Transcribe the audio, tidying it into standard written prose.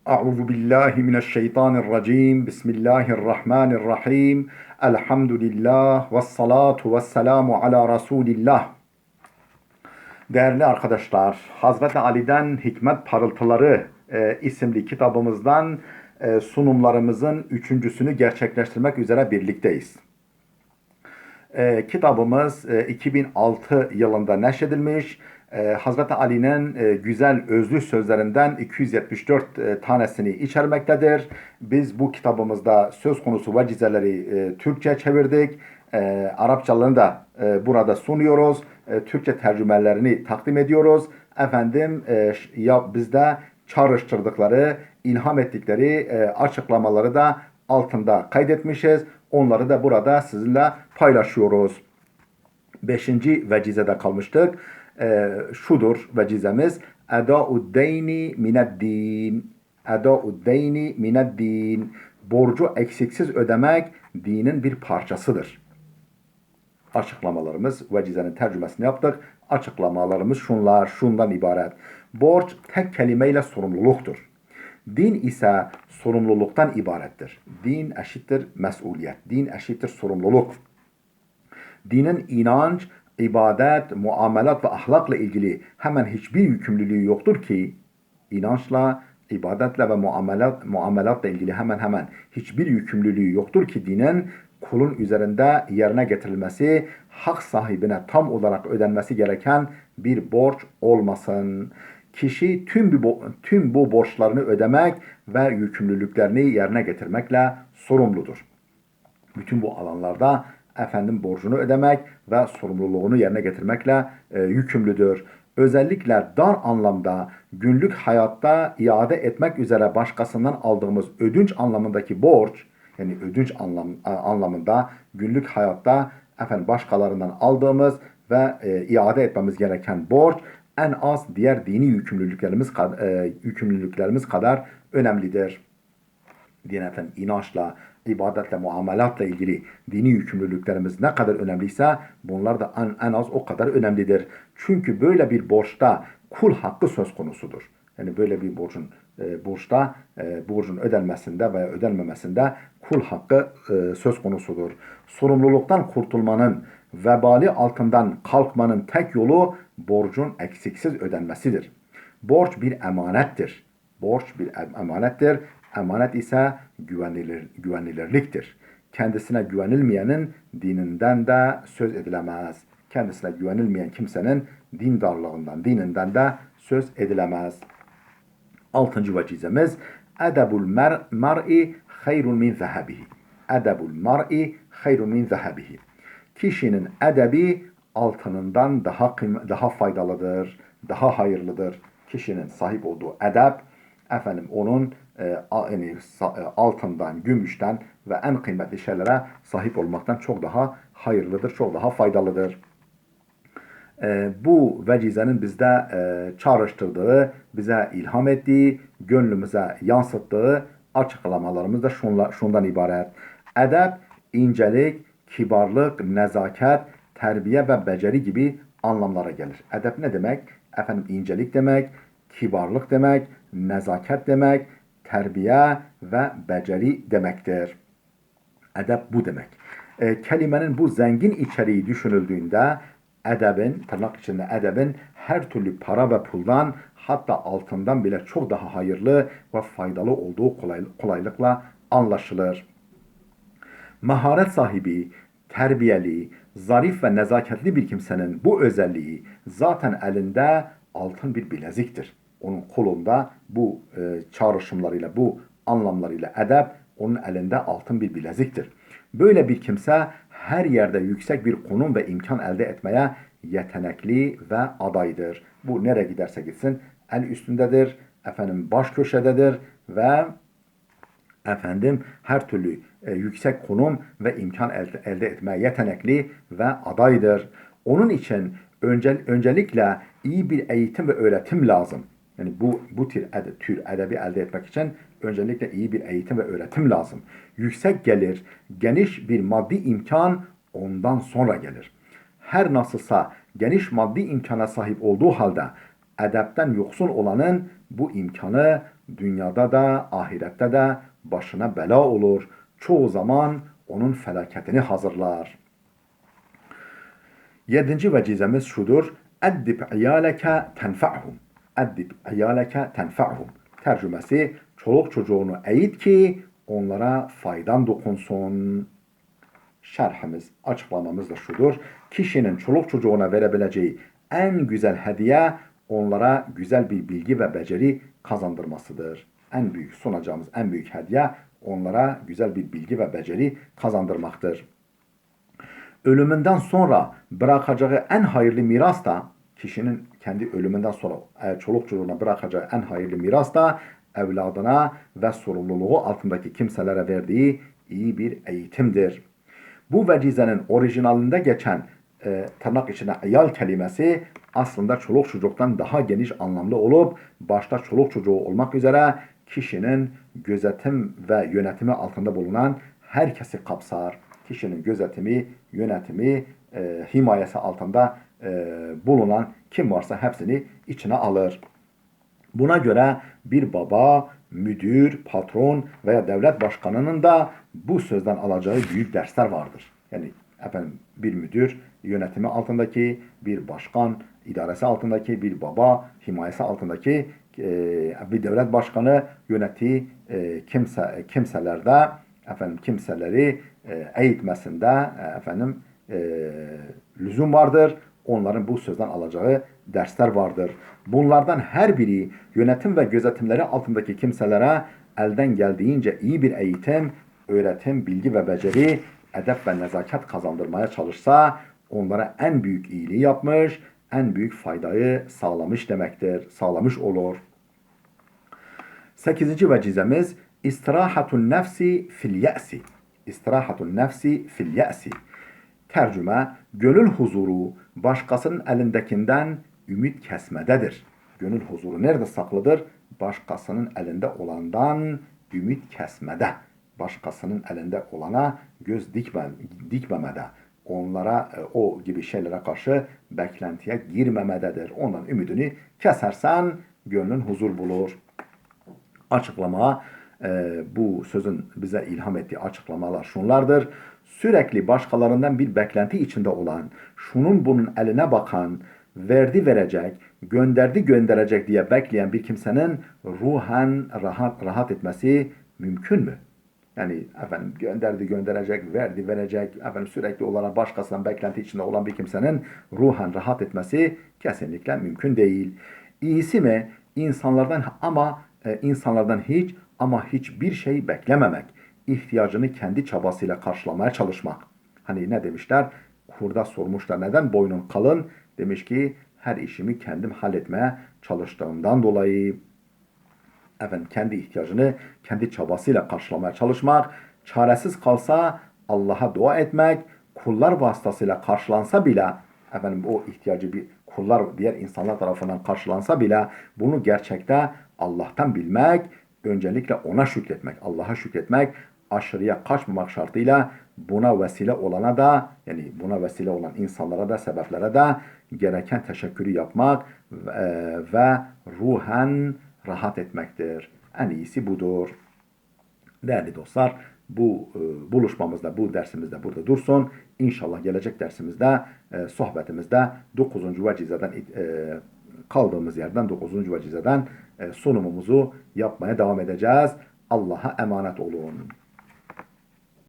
Euzu billahi mineşşeytanirracim. Bismillahirrahmanirrahim. Elhamdülillah ve salatu ve selamu ala Resulillah. Değerli arkadaşlar, Hazreti Ali'den Hikmet Parıltıları isimli kitabımızdan sunumlarımızın üçüncüsünü gerçekleştirmek üzere birlikteyiz. Kitabımız 2006 yılında neşredilmiş. Hazreti Ali'nin güzel özlü sözlerinden 274 tanesini içermektedir. Biz bu kitabımızda söz konusu vecizeleri Türkçe çevirdik. Arapçalarını da burada sunuyoruz. Türkçe tercümelerini takdim ediyoruz. Efendim bizde çağrıştırdıkları, ilham ettikleri açıklamaları da altında kaydetmişiz. Onları da burada sizinle paylaşıyoruz. Beşinci vecizede kalmıştık. Şudur vecizemiz. Eda'ud-deyni mined-din. Eda'ud-deyni mined-din. Borcu eksiksiz ödemek dinin bir parçasıdır. Açıklamalarımız, vecizenin tercümesini yaptık. Açıklamalarımız şundan ibaret. Borç tek kelimeyle sorumluluktur. Din ise sorumluluktan ibarettir. Din eşittir mesuliyet. Din eşittir sorumluluk. Dinin inanç, ibadet, muamelat ve ahlakla ilgili hemen hiçbir yükümlülüğü yoktur ki, inançla, ibadetle ve muamelatla ilgili hemen hiçbir yükümlülüğü yoktur ki dinin kulun üzerinde yerine getirilmesi, hak sahibine tam olarak ödenmesi gereken bir borç olmasın. Kişi tüm bu borçlarını ödemek ve yükümlülüklerini yerine getirmekle sorumludur. Bütün bu alanlarda borcunu ödemek ve sorumluluğunu yerine getirmekle yükümlüdür. Özellikle dar anlamda günlük hayatta iade etmek üzere başkasından aldığımız ödünç anlamındaki borç, yani ödünç anlamında günlük hayatta başkalarından aldığımız ve iade etmemiz gereken borç en az diğer dini yükümlülüklerimiz kadar önemlidir. İnançla, ibadetle, muamelatla ilgili dini yükümlülüklerimiz ne kadar önemliyse bunlar da en az o kadar önemlidir. Çünkü böyle bir borçta kul hakkı söz konusudur. Yani böyle bir borcun ödenmesinde veya ödenmemesinde kul hakkı söz konusudur. Sorumluluktan kurtulmanın, vebali altından kalkmanın tek yolu borcun eksiksiz ödenmesidir. Borç bir emanettir. Borç bir emanettir. Emanet ise güvenilirliktir. Kendisine güvenilmeyenin dininden de söz edilemez. Kendisine güvenilmeyen kimsenin dininden de söz edilemez. Altıncı vecizemiz edebul mar'i hayrun min zehebihi. Edebul mar'i hayrun min zehebihi. Kişinin edebi altınından daha faydalıdır, daha hayırlıdır. Kişinin sahip olduğu edep, onun altından, gümüşten ve en kıymetli şeylere sahip olmaktan çok daha hayırlıdır, çok daha faydalıdır. Bu vecizenin bizde çağrıştırdığı, bize ilham ettiği, gönlümüze yansıttığı açıklamalarımız da şundan ibaret. Edep, incelik, kibarlık, nezaket, terbiye ve beceri gibi anlamlara gelir. Edep ne demek? İncelik demek, kibarlık demek, nezaket demek, terbiye ve beceri demektir. Edep bu demek. Kelimenin bu zengin içeriği düşünüldüğünde tırnak içinde edebin her türlü para ve puldan, hatta altından bile çok daha hayırlı ve faydalı olduğu kolaylıkla anlaşılır. Maharet sahibi, terbiyeli, zarif ve nezaketli bir kimsenin bu özelliği zaten elinde altın bir bileziktir. Onun kolunda bu çağrışımlarıyla, bu anlamlarıyla edep onun elinde altın bir bileziktir. Böyle bir kimse her yerde yüksek bir konum ve imkan elde etmeye yetenekli ve adaydır. Bu nereye giderse gitsin el üstündedir, baş köşededir ve her türlü yüksek konum ve imkan elde etmeye yetenekli ve adaydır. Onun için öncelikle iyi bir eğitim ve öğretim lazım. Yani bu tür edebi elde etmek için öncelikle iyi bir eğitim ve öğretim lazım. Yüksek gelir, geniş bir maddi imkan ondan sonra gelir. Her nasılsa geniş maddi imkana sahip olduğu halde Edepten yoksun olanın bu imkanı dünyada da ahirette de başına bela olur. Çoğu zaman onun felaketini hazırlar. Yedinci vecizemiz şudur. Eddib iyaleke tenfa'hum. Eddib iyaleke tenfa'hum. Tercümesi, çoluk çocuğunu eğit ki onlara faydan dokunsun. Şerhimiz, açıklamamız da şudur. Kişinin çoluk çocuğuna verebileceği en güzel hediye onlara güzel bir bilgi ve beceri kazandırmasıdır. En büyük sunacağımız en büyük hediye onlara güzel bir bilgi ve beceri kazandırmaktır. Ölümünden sonra bırakacağı en hayırlı miras da kişinin kendi ölümünden sonra çoluk çocuğuna bırakacağı en hayırlı miras da evladına ve sorumluluğu altındaki kimselere verdiği iyi bir eğitimdir. Bu vecizenin orijinalinde geçen tırnak içine iyal kelimesi aslında çoluk çocuktan daha geniş anlamlı olup başta çoluk çocuğu olmak üzere kişinin gözetim ve yönetimi altında bulunan herkesi kapsar. Kişinin gözetimi, yönetimi, himayesi altında bulunan kim varsa hepsini içine alır. Buna göre bir baba, müdür, patron veya devlet başkanının da bu sözden alacağı büyük dersler vardır. Yani efendim bir müdür yönetimi altındaki, bir başkan idaresi altındaki, bir baba himayesi altındaki bir devlet başkanı yönettiği kimselerde efendim kimseleri eğitmesinde lüzum vardır. Onların bu sözden alacağı dersler vardır. Bunlardan her biri yönetim ve gözetimleri altındaki kimselere elden geldiğince iyi bir eğitim, öğretim, bilgi ve beceri, edep ve nezaket kazandırmaya çalışsa onlara en büyük iyiliği yapmış, en büyük faydayı sağlamış demektir. Sağlamış olur. 8. vecizemiz istirahatun nefsi fil ye'si. İstirahatun nefsi fil ye'si. Tercüme, gönül huzuru başkasının elindekinden ümit kesmededir. Gönül huzuru nerede saklıdır? Başkasının elinde olandan ümit kesmede. Başkasının elinde olana göz dikmemede. Onlara o gibi şeylere karşı beklentiye girmemededir. Ondan ümidini kesersen gönlün huzur bulur. Açıklama, bu sözün bize ilham ettiği açıklamalar şunlardır. Sürekli başkalarından bir beklenti içinde olan, şunun bunun eline bakan, verdi verecek, gönderdi gönderecek diye bekleyen bir kimsenin ruhen rahat etmesi mümkün mü? Yani efendim gönderdi gönderecek, verdi verecek, efendim sürekli olarak başkasından beklenti içinde olan bir kimsenin ruhen rahat etmesi kesinlikle mümkün değil. İyisi mi? İnsanlardan hiçbir şey beklememek. İhtiyacını kendi çabasıyla karşılamaya çalışmak. Hani ne demişler? Kurda sormuşlar neden boynun kalın? Demiş ki her işimi kendim halletmeye çalıştığımdan dolayı. Efendim kendi ihtiyacını kendi çabasıyla karşılamaya çalışmak, çaresiz kalsa Allah'a dua etmek, kullar vasıtasıyla karşılansa bile efendim o ihtiyacı bir kullar diğer insanlar tarafından karşılansa bile bunu gerçekte Allah'tan bilmek, öncelikle ona şükretmek, Allah'a şükretmek, aşırıya kaçmamak şartıyla buna vesile olana da yani buna vesile olan insanlara da sebeplere de gereken teşekkürü yapmak ve ruhen rahat etmektir. En iyisi budur. Değerli dostlar, bu buluşmamızda, bu dersimizde burada dursun. İnşallah gelecek dersimizde, sohbetimizde 9. vecizeden kaldığımız yerden 9. vecizeden sunumumuzu yapmaya devam edeceğiz. Allah'a emanet olun.